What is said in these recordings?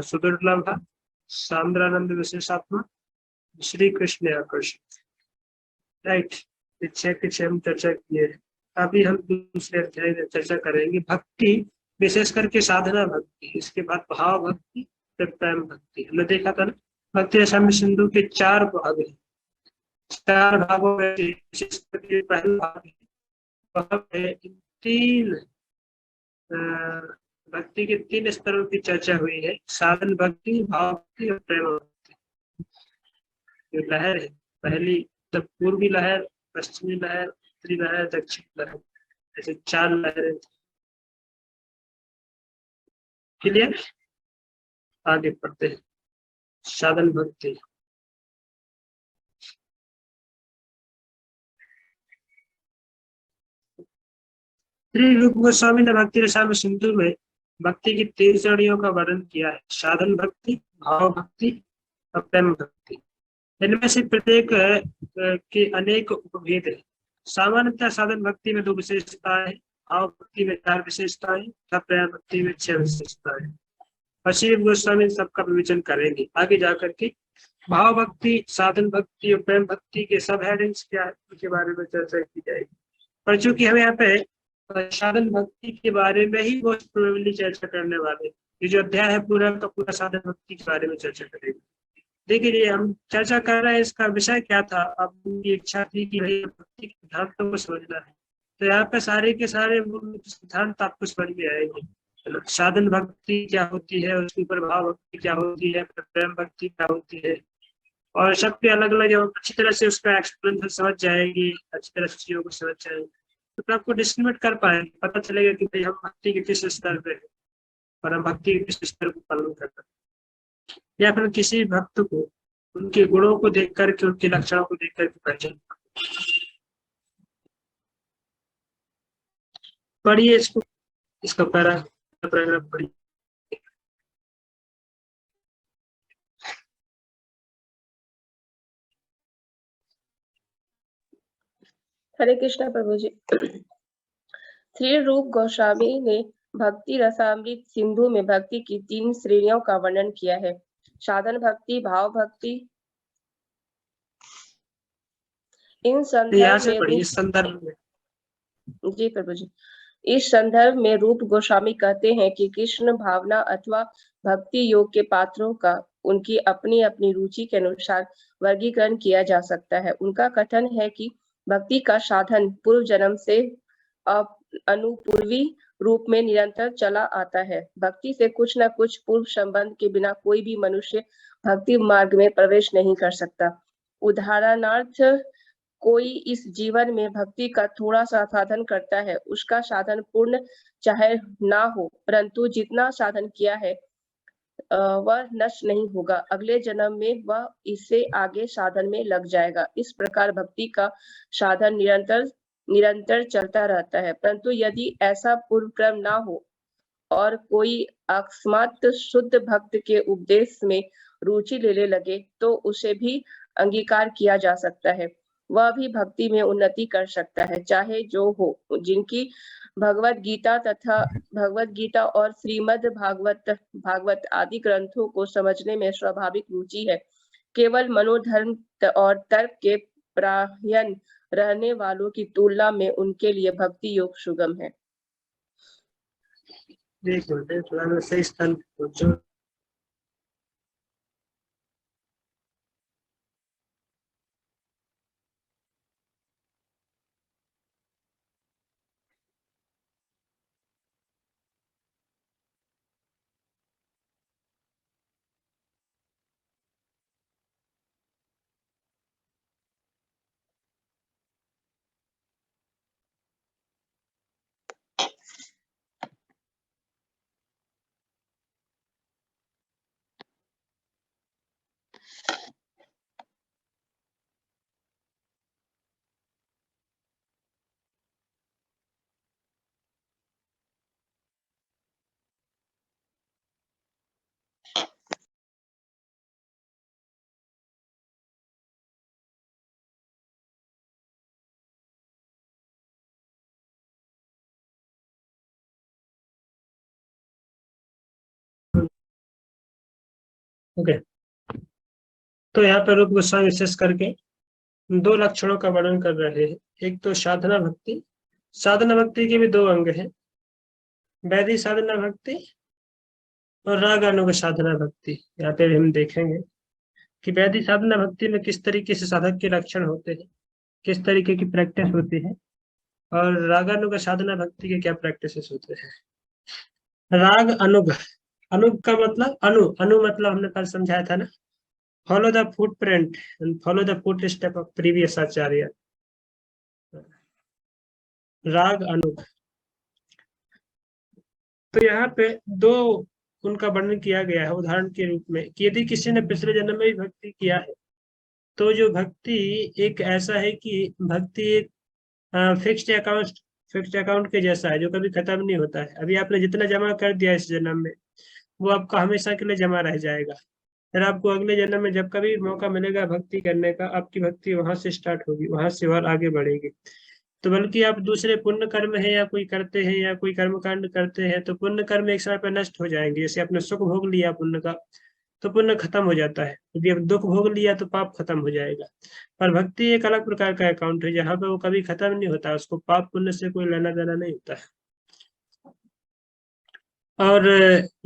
सुदुर्लभ, सांद्रानंद विशेषात्मा, श्री कृष्ण आकर्षण। राइट, छह के छह हम चर्चा किए। अभी हम दूसरे अध्याय में चर्चा करेंगे भक्ति, विशेष करके साधना भक्ति, इसके बाद भाव भक्ति, फिर प्रेम भक्ति। हमने देखा था ना, भक्ति रसायन सिंधु के 4 भाग हैं। 4 भागों में विशेष करके पहला भाग है, वह है 3 भक्ति के 3 स्तरों की चर्चा हुई है, साधन भक्ति, भाव भक्ति और प्रेम भक्ति। जो लहर है, पहली तब पूर्वी लहर, पश्चिमी लहर, उत्तरी लहर, दक्षिण लहर, ऐसे 4 लहरें। क्लियर? आगे पढ़ते हैं। साधन भक्ति। श्री रूप गोस्वामी ने भक्ति रसायन सिंधु में भक्ति की 3 श्रेणियों का वर्णन किया है, साधन भक्ति, भाव भक्ति और प्रेम भक्ति। इनमें से प्रत्येक के अनेक उपभेद है। सामान्यतः साधन भक्ति में 2 विशेषताएं, भाव भक्ति में 4 विशेषताएं तथा प्रेम भक्ति में 6 विशेषताएं। श्री गोस्वामी सबका विवेचन करेंगे आगे जाकर के। भाव भक्ति, साधन भक्ति और प्रेम भक्ति के सब हेडिंग्स क्या है, उसके बारे में चर्चा की जाएगी। पर चूंकि हम यहाँ पे साधन भक्ति के बारे में ही मोस्ट प्रोबेबली चर्चा करने वाले, ये जो अध्याय है पूरा का पूरा साधन भक्ति के बारे में चर्चा करेंगे। देखिए हम चर्चा कर रहे हैं, इसका विषय क्या था। अब उनकी इच्छा थी कि भाई भक्ति के सिद्धांतों को समझना है, तो यहाँ पे सारे के सारे मूल सिद्धांत आपको समझ में आएंगे। साधन भक्ति क्या होती है, उसके ऊपर भाव भक्ति क्या होती है, प्रेम भक्ति क्या होती है, और सबके अलग अलग अच्छी तरह से उसका एक्सप्लेनेशन समझ जाएगी, अच्छी तरह से चीजों को समझ जाएंगे, तो आपको डिस्क्रिमिनेट कर पाएंगे, पता चलेगा कि भाई हम भक्ति के किस स्तर पे हैं और हम भक्ति के किस स्तर को पालन कर रहे हैं, या फिर किसी भक्त को उनके गुणों को देख करके, उनके लक्षणों को देख करके पहचान। पढ़िए इसको, इसका पैराग्राफ पढ़िए। हरे कृष्णा प्रभु जी। श्री रूप गोस्वामी ने भक्ति रसामृत सिंधु में भक्ति की 3 श्रेणियों का वर्णन किया है, साधन भक्ति, भाव भक्ति। इन संदर्भ में जी प्रभु जी, इस संदर्भ में रूप गोस्वामी कहते हैं कि कृष्ण भावना अथवा भक्ति योग के पात्रों का उनकी अपनी अपनी रुचि के अनुसार वर्गीकरण किया जा सकता है। उनका कथन है कि भक्ति का साधन पूर्व जन्म से अनुपूर्वी रूप में निरंतर चला आता है। भक्ति से कुछ न कुछ पूर्व संबंध के बिना कोई भी मनुष्य भक्ति मार्ग में प्रवेश नहीं कर सकता। उदाहरणार्थ, कोई इस जीवन में भक्ति का थोड़ा सा साधन करता है, उसका साधन पूर्ण चाहे ना हो, परंतु जितना साधन किया है वह नष्ट नहीं होगा। अगले जन्म में वह इससे आगे साधन में लग जाएगा। इस प्रकार भक्ति का साधन निरंतर चलता रहता है। परंतु यदि ऐसा पूर्व क्रम ना हो और कोई अकस्मात शुद्ध भक्त के उपदेश में रुचि लेने लगे, तो उसे भी अंगीकार किया जा सकता है, वह भी भक्ति में उन्नति कर सकता है, चाहे जो हो। जिनकी भगवत गीता और श्रीमद् भागवत आदि ग्रंथों को समझने में स्वाभाविक रुचि है, केवल मनोधर्म और तर्क के प्रायण रहने वालों की तुलना में उनके लिए भक्ति योग सुगम है। थोड़ा सही स्थान पहुंचो। ओके, तो यहाँ पर रूप गोस्वामी विशेष करके दो लक्षणों का वर्णन कर रहे हैं। एक तो साधना भक्ति, साधना भक्ति के भी दो अंग हैं, वैदिक साधना भक्ति और राग अनुग साधना भक्ति। यहाँ पे भी हम देखेंगे कि वैदिक साधना भक्ति में किस तरीके से साधक के लक्षण होते हैं, किस तरीके की प्रैक्टिस होती है, और रागानुग साधना भक्ति के क्या प्रैक्टिसेस होते हैं। राग अनुग, अनुग का मतलब अनु मतलब हमने कल समझाया था ना, follow the footprint and follow the footstep of previous आचार्य। राग अनुग, तो यहाँ पे दो उनका वर्णन किया गया है उदाहरण के रूप में कि यदि किसी ने पिछले जन्म में भी भक्ति किया है तो जो भक्ति एक ऐसा है कि भक्ति एक फिक्स्ड अकाउंट के जैसा है जो कभी खत्म नहीं होता है। अभी आपने जितना जमा कर दिया इस जन्म में वो आपका हमेशा के लिए जमा रह जाएगा। फिर आपको अगले जन्म में जब कभी मौका मिलेगा भक्ति करने का, आपकी भक्ति वहां से स्टार्ट होगी, वहां से और आगे बढ़ेगी। तो बल्कि आप दूसरे पुण्य कर्म है या कोई करते हैं या कोई कर्म कांड करते हैं तो पुण्य कर्म एक समय पर नष्ट हो जाएंगे। जैसे आपने सुख भोग लिया पुण्य का तो पुण्य खत्म हो जाता है, यदि अब दुख भोग लिया तो पाप खत्म हो जाएगा। पर भक्ति एक अलग प्रकार का अकाउंट है जहाँ पे वो कभी खत्म नहीं होता, उसको पाप पुण्य से कोई लेना देना नहीं होता है। और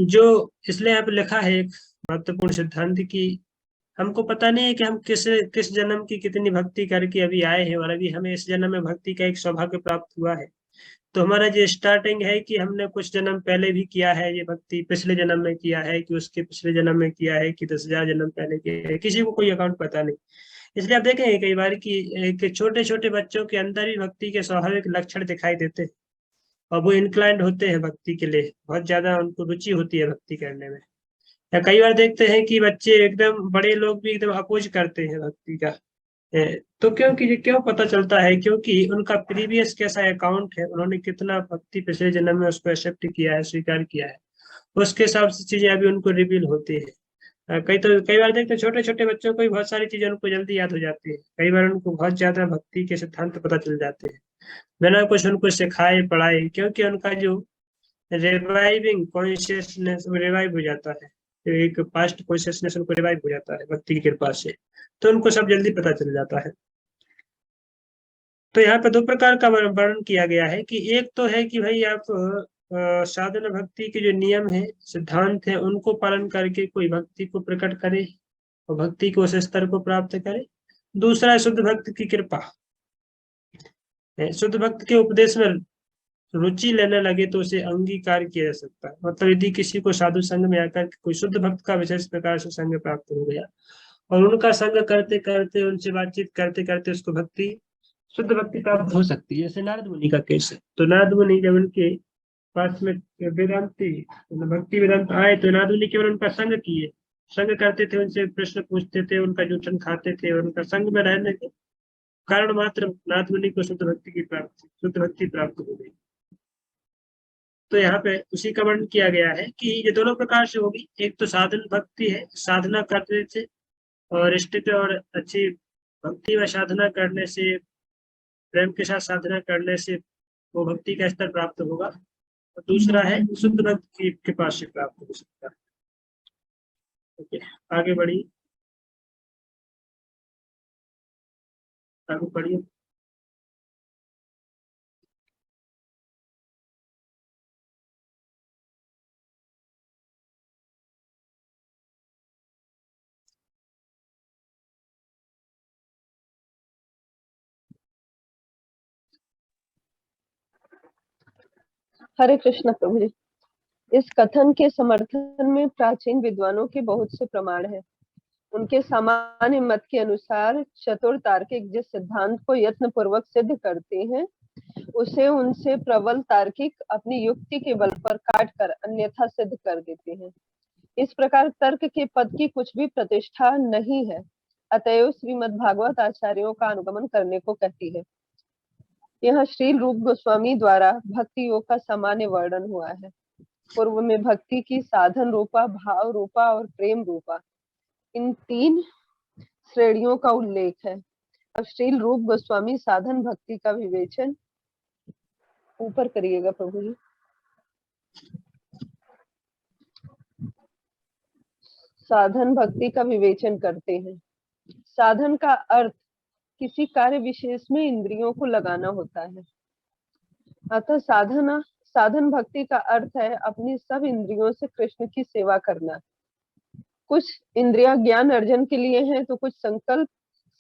जो इसलिए यहाँ पे लिखा है एक महत्वपूर्ण सिद्धांत की हमको पता नहीं है कि हम किस जन्म की कितनी भक्ति करके अभी आए हैं और अभी हमें इस जन्म में भक्ति का एक सौभाग्य प्राप्त हुआ है। तो हमारा जो स्टार्टिंग है कि हमने कुछ जन्म पहले भी किया है ये भक्ति, पिछले जन्म में किया है कि उसके पिछले जन्म में किया है कि 10,000 जन्म पहले किया है, किसी को कोई अकाउंट पता नहीं। इसलिए आप देखेंगे कई बार कि छोटे छोटे बच्चों के अंदर भी भक्ति के स्वाभाविक लक्षण दिखाई देते हैं और वो इंक्लाइंड होते हैं भक्ति के लिए, बहुत ज्यादा उनको रुचि होती है भक्ति करने में। या कई बार देखते हैं कि बच्चे एकदम, बड़े लोग भी एकदम अपोज करते हैं भक्ति का। तो क्योंकि ये क्यों पता चलता है, क्योंकि उनका प्रीवियस कैसा अकाउंट है, उन्होंने कितना भक्ति पिछले जन्म में उसको एक्सेप्ट किया है, स्वीकार किया है, उसके हिसाब से चीजें अभी उनको रिवील होती है। कई बार देखते हैं छोटे छोटे बच्चों को भी बहुत सारी चीजें उनको जल्दी याद हो जाती है, कई बार उनको बहुत ज्यादा भक्ति के सिद्धांत पता चल जाते हैं बिना कुछ उनको सिखाए पढ़ाए, क्योंकि उनका जो रिवाइविंग कॉन्शियसनेस रिवाइव हो जाता है, तो एक पास्ट कॉन्शियसनेस उनको रिवाइव हो जाता है भक्ति की कृपा से, तो उनको सब जल्दी पता चल जाता है। तो यहाँ पे दो प्रकार का वर्णन किया गया है कि एक तो है कि भाई आप साधन भक्ति के जो नियम है, सिद्धांत है, उनको पालन करके कोई भक्ति को प्रकट करे और भक्ति को उस स्तर को प्राप्त करे। दूसरा है शुद्ध भक्त की कृपा, शुद्ध भक्त के उपदेश में रुचि लेने लगे तो उसे अंगीकार किया जा सकता है। मतलब यदि किसी को साधु संघ में आकर कोई शुद्ध भक्त का विशेष प्रकार से संग प्राप्त हो गया और उनका संग करते करते, उनसे बातचीत करते करते उसको भक्ति, शुद्ध भक्ति प्राप्त हो सकती है। जैसे नारद मुनि का केस है, तो नारद मुनि जब उनके पास में वेदांती भक्ति वेदांत आए तो नारद मुनि केवल उनका संग किए, संग करते थे, उनसे प्रश्न पूछते थे, उनका जूठन खाते थे और उनका संग में रहने के कारण मात्र नारद मुनि को शुद्ध भक्ति की प्राप्ति, शुद्ध भक्ति प्राप्त हो गई। तो यहाँ पे उसी का वर्णन किया गया है कि ये दोनों प्रकार से होगी। एक तो साधन भक्ति है, साधना करने से और स्थित और अच्छी भक्ति व साधना करने से, प्रेम के साथ साधना करने से वो भक्ति का स्तर प्राप्त होगा। और दूसरा है शुद्ध भक्ति के पास से प्राप्त हो सकता है। ओके, आगे बढ़िए, आगे बढ़िए। हरे कृष्ण प्रभु जी। इस कथन के समर्थन में प्राचीन विद्वानों के बहुत से प्रमाण हैं। उनके सामान्य मत के अनुसार चतुर तार्किक जिस सिद्धांत को यत्न पूर्वक सिद्ध करते हैं उसे उनसे प्रबल तार्किक अपनी युक्ति के बल पर काट कर अन्यथा सिद्ध कर देते हैं। इस प्रकार तर्क के पद की कुछ भी प्रतिष्ठा नहीं है, अतएव श्रीमद् भागवत आचार्यों का अनुगमन करने को कहती है। यहाँ श्री रूप गोस्वामी द्वारा भक्ति योग का सामान्य वर्णन हुआ है। पूर्व में भक्ति की साधन रूपा, भाव रूपा और प्रेम रूपा, इन तीन श्रेणियों का उल्लेख है। अब श्री रूप गोस्वामी साधन भक्ति का विवेचन ऊपर करिएगा प्रभु जी। साधन भक्ति का विवेचन करते हैं। साधन का अर्थ किसी कार्य विशेष में इंद्रियों को लगाना होता है। अतः साधन भक्ति का अर्थ है अपनी सब इंद्रियों से कृष्ण की सेवा करना। कुछ इंद्रियां ज्ञान अर्जन के लिए हैं, तो कुछ संकल्प,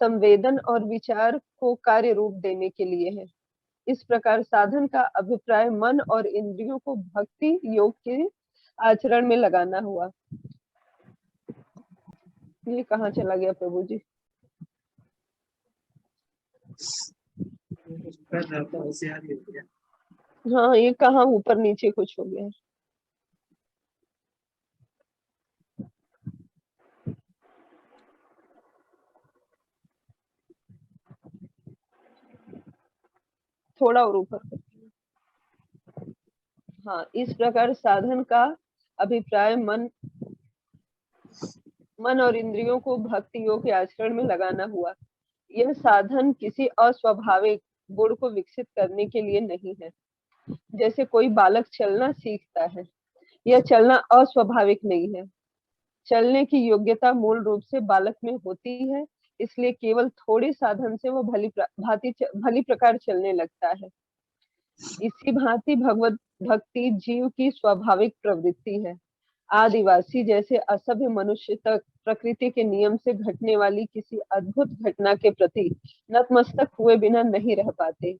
संवेदन और विचार को कार्य रूप देने के लिए है। इस प्रकार साधन का अभिप्राय मन और इंद्रियों को भक्ति योग के आचरण में लगाना हुआ। ये कहाँ चला गया प्रभु जी? हाँ, ये कहाँ ऊपर नीचे कुछ हो गया। थोड़ा और ऊपर। हाँ, इस प्रकार साधन का अभिप्राय मन और इंद्रियों को भक्ति योग के आचरण में लगाना हुआ। यह साधन किसी अस्वाभाविक गुण को विकसित करने के लिए नहीं है। जैसे कोई बालक चलना सीखता है, यह चलना अस्वाभाविक नहीं है। चलने की योग्यता मूल रूप से बालक में होती है, इसलिए केवल थोड़े साधन से वह भली प्रकार चलने लगता है। इसी भांति भगवत भक्ति जीव की स्वाभाविक प्रवृत्ति है। आदिवासी जैसे असभ्य मनुष्य तक प्रकृति के नियम से घटने वाली किसी अद्भुत घटना के प्रति नतमस्तक हुए बिना नहीं रह पाते।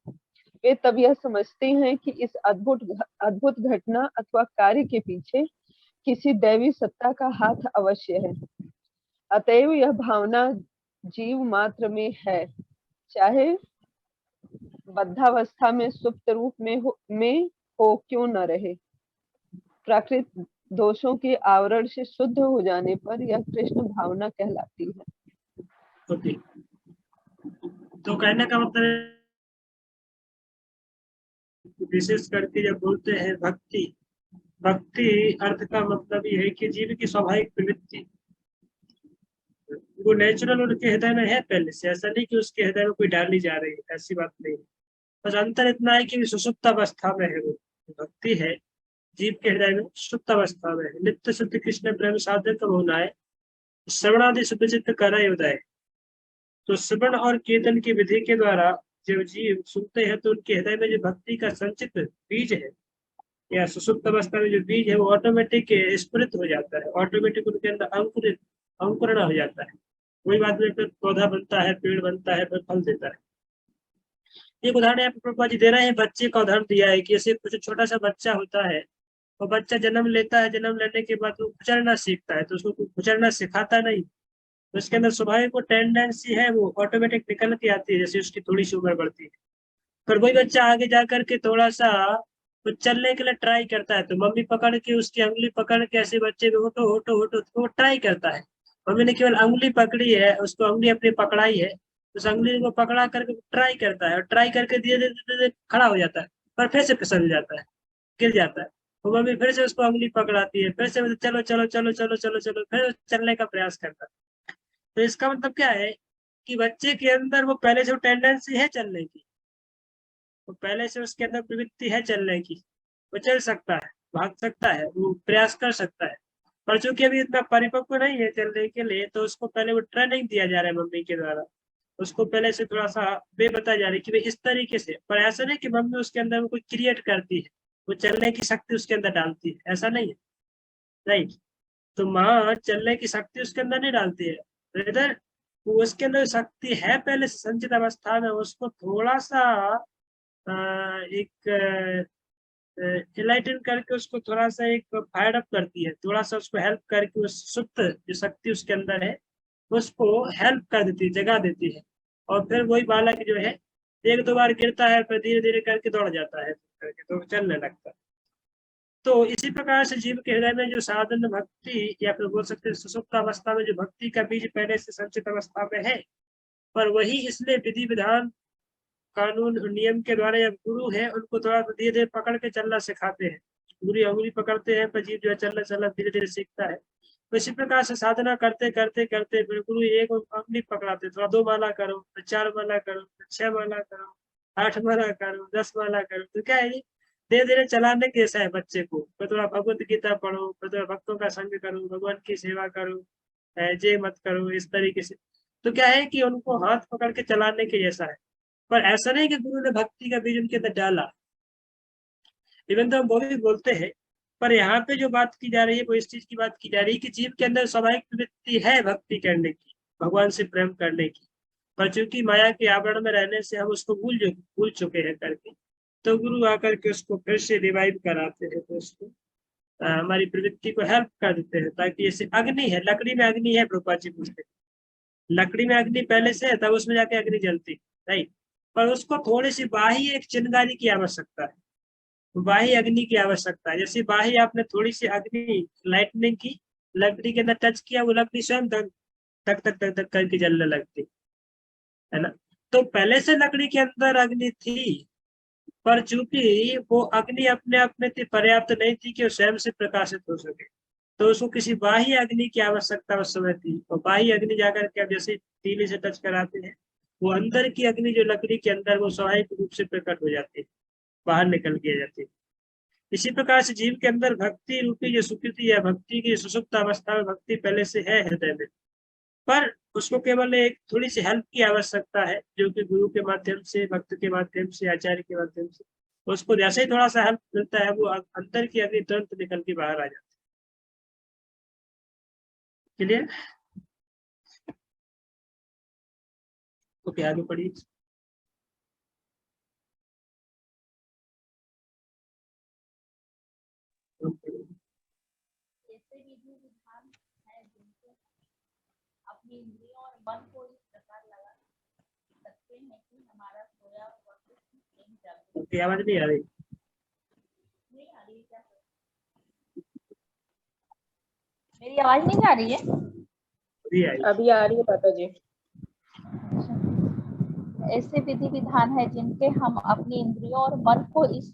वे तब यह समझते हैं कि इस अद्भुत घटना अथवा कार्य के पीछे किसी दैवी सत्ता का हाथ अवश्य है। अतएव यह भावना जीव मात्र में है, चाहे बद्धावस्था में सुप्त रूप में हो क्यों न रहे। प्राकृत दोषों के आवरण से शुद्ध हो जाने पर यह कृष्ण भावना कहलाती है। ओके, तो कहने का मतलब विशेष करके जब बोलते हैं भक्ति अर्थ का मतलब ये है कि जीव की स्वाभाविक प्रवृत्ति, वो नेचुरल उनके हृदय में है पहले से। ऐसा नहीं कि उसके हृदय में कोई डाली जा रही है, ऐसी बात नहीं। बस अंतर इतना है कि सुषुप्त अवस्था में है। वो भक्ति है जीव के हृदय में सुप्त अवस्था में है। नित्य शुद्ध कृष्ण प्रेम साधक होना है, श्रवणादि शुद्ध चित्त कर उदय। तो श्रवण और कीर्तन की विधि के द्वारा जब जीव सुनते हैं तो उनके हृदय में जो भक्ति का संचित बीज है या सुषुप्त अवस्था में जो बीज है वो ऑटोमेटिक स्फुरित हो जाता है, ऑटोमेटिक उनके अंदर अंकुरण हो जाता है। वही बाद में फिर पौधा बनता है, पेड़ बनता है, फिर फल देता है। एक उदाहरण यहाँ पे प्रभुपाद जी दे रहे हैं, बच्चे का उदाहरण दिया है कि जैसे कुछ छोटा सा बच्चा होता है, वो बच्चा जन्म लेता है, जन्म लेने के बाद वो गुजरना सीखता है, तो उसको गुजरना सिखाता नहीं, तो उसके अंदर स्वाभाविक वो टेंडेंसी है, वो ऑटोमेटिक निकल के आती है जैसे उसकी थोड़ी सी उम्र बढ़ती है। पर वही बच्चा आगे जा करके थोड़ा सा वो चलने के लिए ट्राई करता है, तो मम्मी पकड़ के उसकी अंगुली पकड़ के ऐसे बच्चे को होटो होटो होटो तो वो ट्राई करता है। मम्मी ने केवल अंगुली पकड़ी है, उसको अंगुली अपनी पकड़ाई है, उस अंगुली को पकड़ा करके ट्राई करता है, और ट्राई करके धीरे धीरे खड़ा हो जाता है, पर फिर से फिसल जाता है, गिर जाता है। तो मम्मी फिर से उसको अंगुली पकड़ाती है, फिर से चलो चलो चलो चलो चलो चलो, फिर चलने का प्रयास करता है। तो इसका मतलब क्या है कि बच्चे के अंदर वो पहले से टेंडेंसी है चलने की, वो पहले से उसके अंदर प्रवृत्ति है चलने की, वो चल सकता है, भाग सकता है, वो प्रयास कर सकता है। पर चूंकि अभी इतना परिपक्व नहीं है चलने के लिए, तो उसको पहले वो ट्रेनिंग दिया जा रहा है मम्मी के द्वारा, उसको पहले से थोड़ा सा वे बताया जा रही है कि भाई इस तरीके से। पर ऐसा नहीं कि मम्मी उसके अंदर कोई क्रिएट करती है, वो चलने की शक्ति उसके अंदर डालती है, ऐसा नहीं है, राइट। तो माँ चलने की शक्ति उसके अंदर नहीं डालती है, इधर वो उसके अंदर शक्ति है पहले से संचित अवस्था में, उसको थोड़ा सा एक इलाइटन करके उसको थोड़ा सा एक फायर अप करती है, थोड़ा सा उसको हेल्प करके उस सुप्त जो शक्ति उसके अंदर है उसको हेल्प कर देती है, जगा देती है। और फिर वही बालक जो है एक दो बार गिरता है, फिर धीरे धीरे करके दौड़ जाता है, करके तो चलने लगता है। तो इसी प्रकार से जीव के हृदय में जो साधन भक्ति या फिर बोल सकते हैं सुसुप्त अवस्था में जो भक्ति का बीज पहले से संचित अवस्था में है, पर वही इसलिए विधि विधान कानून नियम के द्वारा जब गुरु है उनको थोड़ा धीरे धीरे पकड़ के चलना सिखाते हैं, गुरु अंगुली पकड़ते हैं, पर जीव जो है चलना चलना धीरे धीरे सीखता है। तो इसी प्रकार से साधना करते करते करते फिर गुरु एक अंगुली पकड़ाते, थोड़ा 2 माला करो, फिर 4 माला करो, फिर 6 माला करो, 8 माला करो, 10 माला करो। तो क्या है धीरे धीरे चलाने के जैसा है बच्चे को। फिर थोड़ा भगवत गीता पढ़ो, फिर थोड़ा भक्तों का संग करो, भगवान की सेवा करो, ऐजे मत करो, इस तरीके से। तो क्या है कि उनको हाथ पकड़ के चलाने के जैसा है। पर ऐसा नहीं कि गुरु ने भक्ति का बीज उनके अंदर डाला, इवन तो हम वो भी बोलते हैं। पर यहाँ पे जो बात की जा रही है वो इस चीज की बात की जा रही है कि जीव के अंदर स्वाभाविक प्रवृत्ति है भक्ति करने की, भगवान से प्रेम करने की। पर चूंकि माया के आवरण में रहने से हम उसको भूल चुके हैं करके, तो गुरु आकर के उसको फिर से रिवाइव कराते हैं, तो उसको हमारी प्रवृत्ति को हेल्प कर देते हैं। ताकि जैसे अग्नि है, लकड़ी में अग्नि है, प्रभुपाद जी पूछते, लकड़ी में अग्नि पहले से है तब उसमें जाके अग्नि जलती नहीं, पर उसको थोड़ी सी बाह्य एक चिंगारी की आवश्यकता है, बाह्य अग्नि की आवश्यकता है। जैसे बाह्य आपने थोड़ी सी अग्नि लाइटनिंग की, लकड़ी के अंदर टच किया, वो लकड़ी स्वयं तक तक तक तक तक करके जलने लगती है ना। तो पहले से लकड़ी के अंदर अग्नि थी, पर चूंकि वो अग्नि अपने आप में पर्याप्त नहीं थी कि वो स्वयं से प्रकाशित हो सके, तो उसको किसी बाह्य अग्नि की आवश्यकता उस समय थी। और बाह्य अग्नि जाकर के अब जैसे तीली से टच कराते हैं, वो अंदर की अग्नि जो लकड़ी के अंदर, वो स्वाभाविक रूप से प्रकट हो जाती है, बाहर निकल के जाती है। इसी प्रकार से जीव के अंदर भक्ति रूपी जो सुकृति है, भक्ति की सुसुप्त अवस्था में भक्ति पहले से है हृदय में, पर उसको केवल एक थोड़ी सी हेल्प की आवश्यकता है, जो कि गुरु के माध्यम से, भक्त के माध्यम से, आचार्य के माध्यम से उसको जैसे ही थोड़ा सा हेल्प मिलता है, वो अंदर की अग्नि तुरंत निकल के बाहर आ जाती है। क्लियर? ओके, आगे पढ़िए। अपनी इंद्रियों और मन को इस प्रकार लगा सकते हैं कि हमारा सोया हुआ नहीं जागृत। ओके, आवाज नहीं आ रही? नहीं आ रही क्या? मेरी आवाज नहीं आ रही है? अभी आ रही है माता जी। ऐसे विधि विधान है जिनके हम अपनी इंद्रियों और मन को इस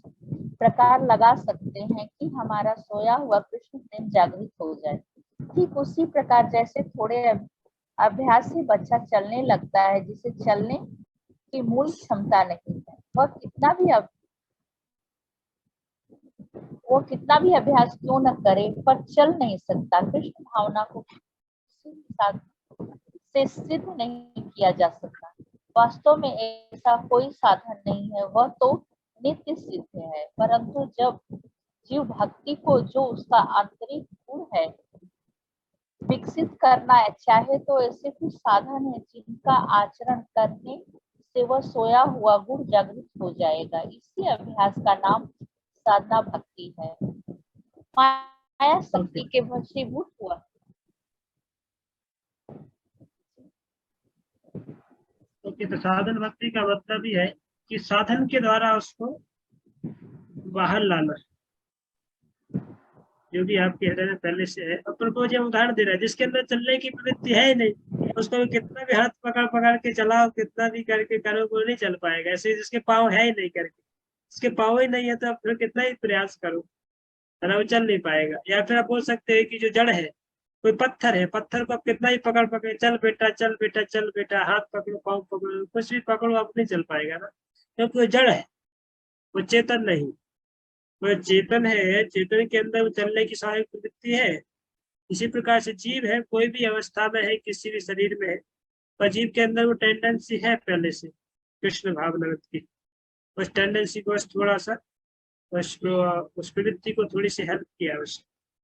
प्रकार लगा सकते हैं कि हमारा सोया हुआ कृष्ण प्रेम जागृत हो जाए। ठीक उसी प्रकार जैसे थोड़े अभ्यास से बच्चा चलने लगता है, जिसे चलने की मूल क्षमता नहीं है, वह कितना भी अभ्यास क्यों न करे, पर चल नहीं सकता। कृष्ण भावना को से सिद्ध नहीं किया जा सकता। वास्तव में ऐसा कोई साधन नहीं है, वह तो नित्य सिद्ध है। परंतु जब जीव भक्ति को, जो उसका आंतरिक गुण है, विकसित करना चाहे, तो ऐसे कुछ साधन है जिनका आचरण करने से वह सोया हुआ गुण जागृत हो जाएगा। इसी अभ्यास का नाम साधना भक्ति है। माया शक्ति के वशीभूत हुआ। ओके, तो साधन भक्ति का मतलब ही है कि साधन के द्वारा उसको बाहर लाना, जो भी आपके हृदय में पहले से है। और प्रभु जी उदाहरण दे रहा है, जिसके अंदर चलने की प्रवृत्ति है ही नहीं, उसको कितना भी हाथ पकड़ पकड़ के चलाओ, कितना भी करके करो, वो नहीं चल पाएगा। ऐसे जिसके पाँव है ही नहीं करके, जिसके पाँव ही नहीं है, तो आप फिर कितना ही प्रयास करो, है ना, वो चल नहीं पाएगा। या फिर आप बोल सकते हैं कि जो जड़ है, कोई पत्थर है, पत्थर को आप कितना ही पकड़ पकड़, चल बेटा चल बेटा चल बेटा, हाथ पकड़ो, पाँव पकड़ो, कुछ भी पकड़ो, आप नहीं चल पाएगा ना, क्योंकि वो जड़ है, वो चेतन नहीं। वो चेतन है, चेतन के अंदर वो चलने की स्वाभाविक प्रवृत्ति है। इसी प्रकार से जीव है, कोई भी अवस्था में है, किसी भी शरीर में है, पर जीव के अंदर वो टेंडेंसी है पहले से कृष्ण भावना की। उस टेंडेंसी को थोड़ा सा, उस प्रवृत्ति को थोड़ी सी हेल्प किया,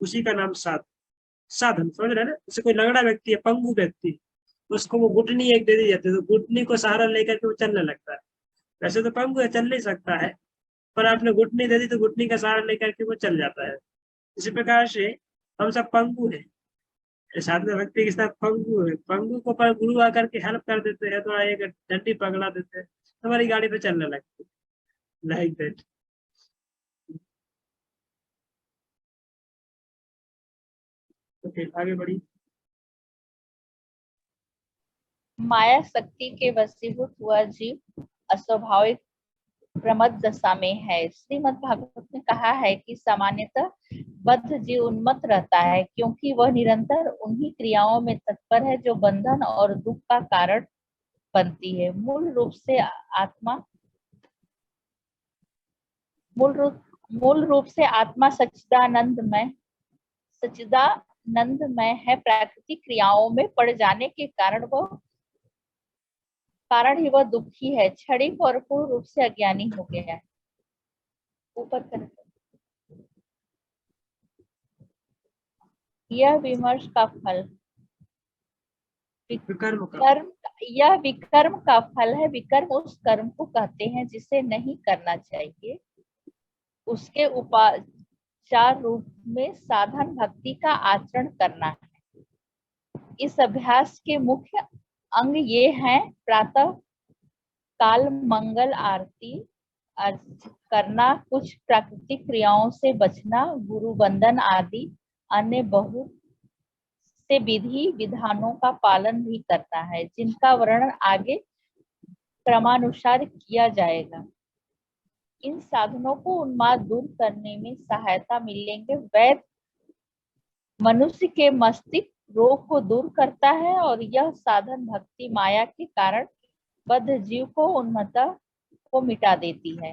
उसी का नाम साधन। समझ रहे ना? जैसे कोई लंगड़ा व्यक्ति है, पंगु व्यक्ति, उसको वो घुटनी एक दे दी जाती है, तो घुटनी को सहारा लेकर के वो चलने लगता है। वैसे तो पंगु है, चल नहीं सकता है, पर आपने घुटनी दे दी तो घुटनी का सहारा लेकर के वो चल जाता है। इसी प्रकार से हम सब पंगु है, साधना भक्ति के साथ पंगु है। पंगु को पर गुरु आकर के हेल्प कर देते हैं, तो एक डंडी पकड़ा देते हैं, हमारी गाड़ी पे चलने लगती है, लाइक दैट। ओके, आगे बढ़ी। माया शक्ति के वशीभूत हुआ जीव अस्वाभाविक प्रमद दशा में है। श्रीमद् भागवत में कहा है कि सामान्यतः बद्ध जीव उन्मत्त रहता है, क्योंकि वह निरंतर उन्हीं क्रियाओं में तत्पर है जो बंधन और दुख का कारण बनती है। मूल रूप से आत्मा सच्चिदानंदमय आनंदमय है, प्राकृतिक क्रियाओं में पड़ जाने के कारण ही वह दुखी है, क्षणिक और पूर्ण रूप से अज्ञानी हो गया है। ऊपर कर यह विमर्श का फल कर्म, यह विकर्म का फल है। विकर्म उस कर्म को कहते हैं जिसे नहीं करना चाहिए। उसके उपाचार रूप में साधन भक्ति का आचरण करना है। इस अभ्यास के मुख्य अंग ये हैं: प्रातः काल मंगल आरती करना, कुछ प्राकृतिक क्रियाओं से बचना, गुरु बंधन आदि अन्य बहुत से विधि विधानों का पालन भी करना है, जिनका वर्णन आगे क्रमानुसार किया जाएगा। इन साधनों को उन्माद दूर करने में सहायता मिलेंगे। वैद्य मनुष्य के मस्तिष्क रोग को दूर करता है और यह साधन भक्ति माया के कारण बद्ध जीव को उन्मत्ता को मिटा देती है।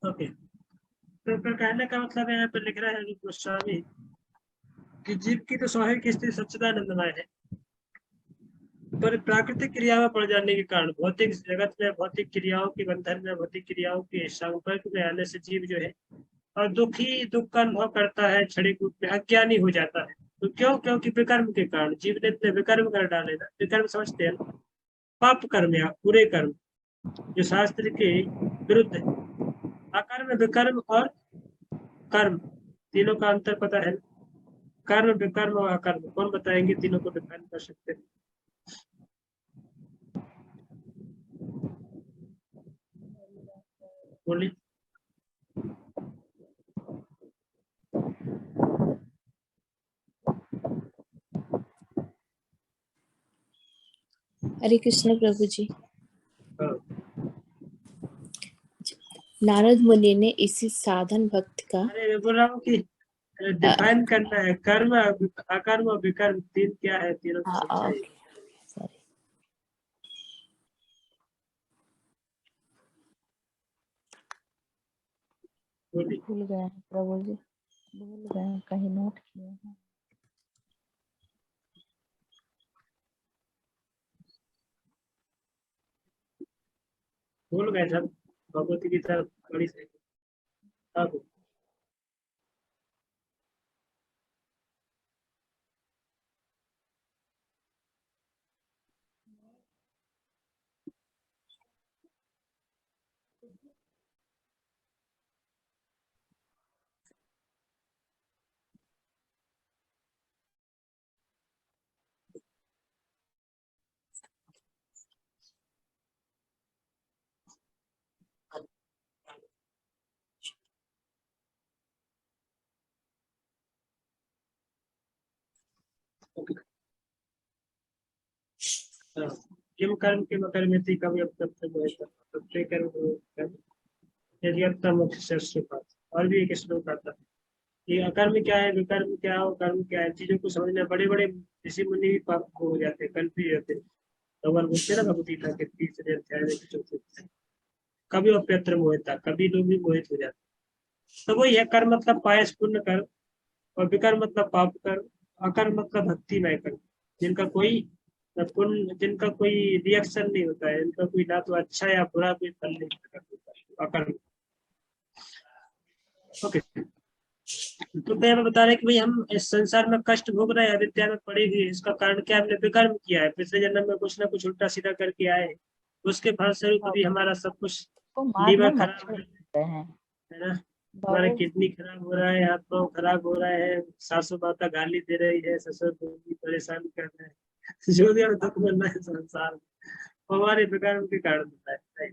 ओके, तो कहने का मतलब यहाँ पर लिख रहा है गोस्वामी कि जीव की तो स्वाभाविक स्थिति सच्चिदानंदमय है, पर प्राकृतिक क्रिया में पड़ जाने के कारण, भौतिक जगत में भौतिक क्रियाओं के बंधन में, भौतिक क्रियाओं के संपर्क में आने से जीव जो है और दुख का अनुभव करता है, क्षणिक रूप में अज्ञानी हो जाता है। तो क्यों? क्योंकि विकर्म के कारण जीव ने इतने विकर्म कर डाले ना। विकर्म समझते हैं, पाप कर्म या बुरे कर्म जो शास्त्र के विरुद्ध है। अकर्म, विकर्म और कर्म, तीनों का अंतर पता है? कर्म, विकर्म और अकर्म, कौन बताएंगे तीनों को डिफाइन कर सकते हैं? बोलिए। हरे कृष्ण प्रभु जी। हाँ। नारद मुनि ने इसी साधन भक्ति का, अरे बोल रहा हूँ कि डिफाइन करना है। कर्म, अकर्म और विकर्म तीन क्या है, तीनों को समझाइए। भूल गए हैं प्रभु जी, भूल गए हैं, कहीं नोट किए हैं। भूल गए सब, भगवती की तरफ बड़ी से अब किम कर्म के मकरमिति कवि और भी एक श्लोक आता है कि अकर्म क्या है, विकर्म क्या है और कर्म क्या है। चीजों को समझना, बड़े बड़े ऋषि मुनि भी पाप को हो जाते हैं, कंफ्यूज होते हैं। भगवान बोलते ना भगवत गीता के 3 अध्याय में, चौथे कभी अप्यत्र मोहिता, कभी लोग भी मोहित हो जाते। तो वही है, कर्म मतलब पायस पुण्य कर्म और विकर्म मतलब पाप कर्म, अकर्म मतलब भक्तिमय कर्म, जिनका कोई पुण्य, जिनका कोई रिएक्शन नहीं होता है, इनका कोई ना तो अच्छा या बुरा कोई फल नहीं होता, अकर्म। ओके, तो मैं बता रहे कि भाई हम इस संसार में कष्ट भोग रहे हैं, अविद्या में पड़ी हुई, इसका कारण क्या? हमने विकर्म किया है, पिछले जन्म में कुछ ना कुछ उल्टा सीधा करके आए, उसके फलस्वरूप अभी हमारा सब कुछ लीवर खराब है ना, हमारा किडनी खराब हो रहा है, हाथ पाँव खराब हो रहा है, सासू माता गाली दे रही है, ससुर परेशान कर रहे हैं, जो भी दुख मिल रहा है संसार हमारे विकर्म के कारण होता है।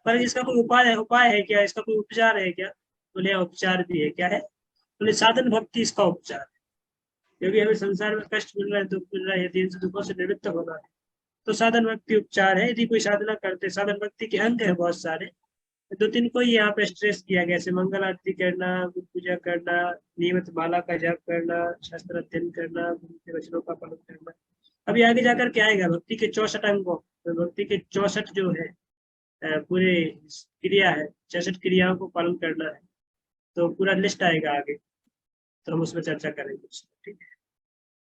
पर इसका कोई उपाय है क्या? इसका कोई उपचार है क्या? बोले उपचार भी है। क्या है? बोले साधन भक्ति इसका उपचार है। क्योंकि हमें संसार में कष्ट मिल रहा है, दुख मिल रहा है, यदि इन दुखों से निवृत्त होना है तो साधन भक्ति उपचार है। यदि कोई साधना करते, साधन भक्ति के अंग है बहुत सारे, 2-3 को यहाँ पे स्ट्रेस किया गया, जैसे मंगल आरती करना, पूजा करना, नियमित माला का जाप करना, शास्त्र अध्ययन करना, गुरु के वचनों का पालन करना। अभी आगे जाकर क्या आएगा? भक्ति के 64 अंगों, तो भक्ति के 64 जो है पूरे क्रिया है, 66 क्रियाओं को पालन करना है, तो पूरा लिस्ट आएगा आगे। तो हम उसमें चर्चा करेंगे। ठीक है।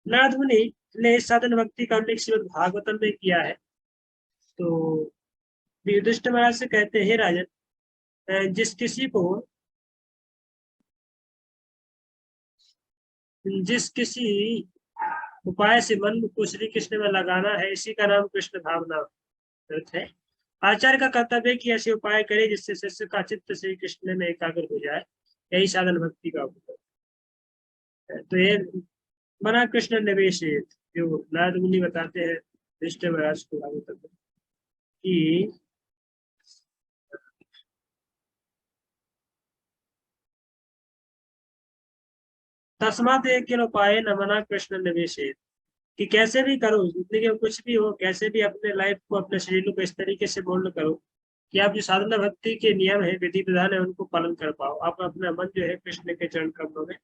नारद मुनि ने इस साधन भक्ति का उल्लेख श्रीमद् भागवतम में किया है। तो युधिष्ठिर महाराज से कहते हैं, राजन, जिस किसी उपाय से मन को श्री कृष्ण में लगाना है, इसी का नाम कृष्ण भावना है। आचार्य का कर्तव्य कि ऐसे उपाय करे जिससे शिष्य का चित्त श्री कृष्ण में एकाग्र हो जाए, यही साधन भक्ति का उपयोग है। तो ये मना कृष्ण निवेश, जो नारद मुनि बताते हैं युधिष्ठिर महाराज को भागवत कि तस्मात एक उपाय न मना कृष्ण निवेश, कि कैसे भी करो, जिंदगी में कुछ भी हो, कैसे भी अपने लाइफ को, अपने शरीर को इस तरीके से मोल्ड करो कि आप जो साधना भक्ति के नियम है, विधि विधान है, उनको पालन कर पाओ। आप अपना मन जो है कृष्ण के चरण कमलों में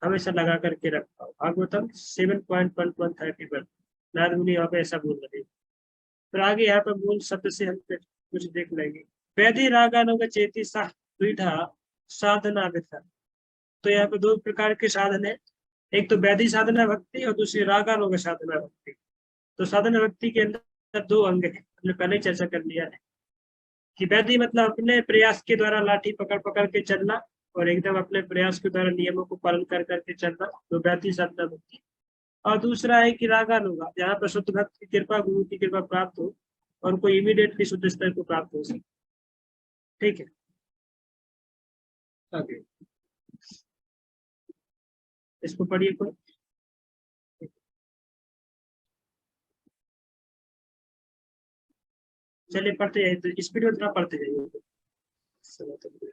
हमेशा लगा करके रख पाओ। भागवतम 7.1.131 नारद मुनि यहाँ पे ऐसा बोल रहे हैं। फिर आगे यहाँ पे मूल शब्द से हम कुछ देख लेंगे। वैधि रागानुग चेती साधना विधा। तो यहाँ पे दो प्रकार के साधन है, एक तो वैधि साधना भक्ति और दूसरी रागानुग साधना भक्ति। तो साधना भक्ति के अंदर दो अंग है, हमने पहले चर्चा कर लिया है कि वैधि मतलब अपने प्रयास के द्वारा लाठी पकड़ पकड़ के चलना और एकदम अपने प्रयास के द्वारा नियमों को पालन कर करके चलना, तो वैधि साधना भक्ति। और दूसरा है कि रागानुगा, जहाँ पर शुद्ध भक्त की कृपा, गुरु की कृपा प्राप्त हो और उनको इमीडिएटली शुद्ध स्तर को प्राप्त हो सके। ठीक है, आगे इसको पढ़िए कोई। चलिए पढ़ते जाइए, तो स्पीड में थोड़ा पढ़ते जाइए।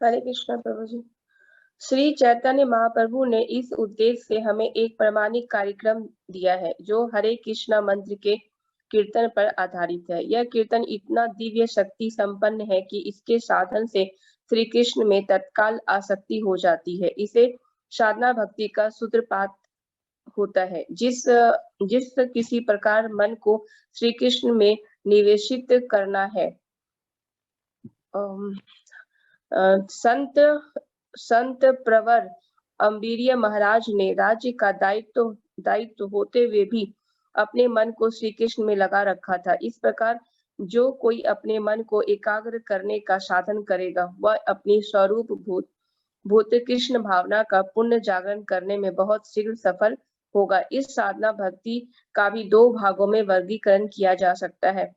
हरे कृष्ण प्रभु जी। श्री चैतन्य महाप्रभु ने इस उद्देश्य से हमें एक प्रामाणिक कार्यक्रम दिया है, जो हरे कृष्णा मंत्र के कीर्तन पर आधारित है। यह कीर्तन इतना दिव्य शक्ति संपन्न है कि इसके साधन से श्री कृष्ण में तत्काल आसक्ति हो जाती है। इसे साधना भक्ति का सूत्रपात होता है। जिस किसी प्रकार मन को श्री कृष्ण में निवेशित करना है, संत प्रवर अम्बीरिय महाराज ने राज्य का दायित्व होते हुए भी अपने मन को श्री कृष्ण में लगा रखा था। इस प्रकार जो कोई अपने मन को एकाग्र करने का साधन करेगा, वह अपनी स्वरूप भूत कृष्ण भावना का पुण्य जागरण करने में बहुत शीघ्र सफल होगा। इस साधना भक्ति का भी दो भागों में वर्गीकरण किया जा सकता है।